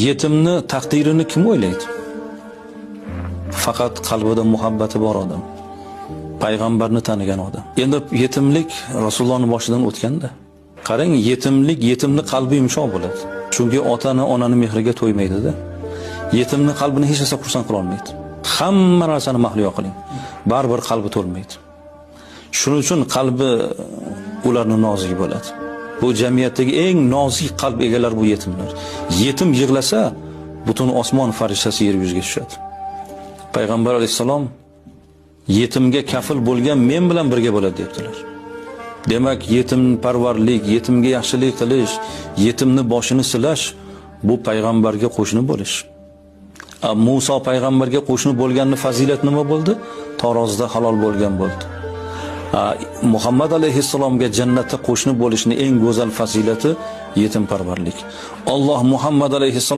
yetimni taqdirini kim o'ylaydi? Faqat qalbida muhabbati bor odam, payg'ambarni tanigan odam. Endi yetimlik Rasulullohning boshidan o'tganda. Qarang, yetimni qalbi yumshoq bo'ladi. Chunki otani, onani mehriga to'ymaydi-da. Yetimni qalbini hech narsa xursand qila olmaydi. Hamma narsani mahliyo qiling, baribir qalbi to'lmaydi. Shuning uchun qalbi ularning nozik bo'ladi. Bu jamiyatdagi eng nozik qalb egalari bu yetimlar. Yetim yig'lasa, butun osmon farishtasi yer yuziga tushadi. Payg'ambar alayhisalom yetimga kafil bo'lgan men bilan birga bo'ladi debdilar. Demak, yetimparvarlik, yetimga yaxshilik qilish, yetimni boshini silash bu payg'ambarga qo'shni bo'lish. Musa payg'ambarga qo'shni bo'lganning fazilati nima bo'ldi? Tarozida halol bo'lgan bo'ldi. Muhammad alayhissalomga jannatda qo'shni bo'lishning eng go'zal fazilati yetimparvarlik. Alloh Muhammad alayhissalom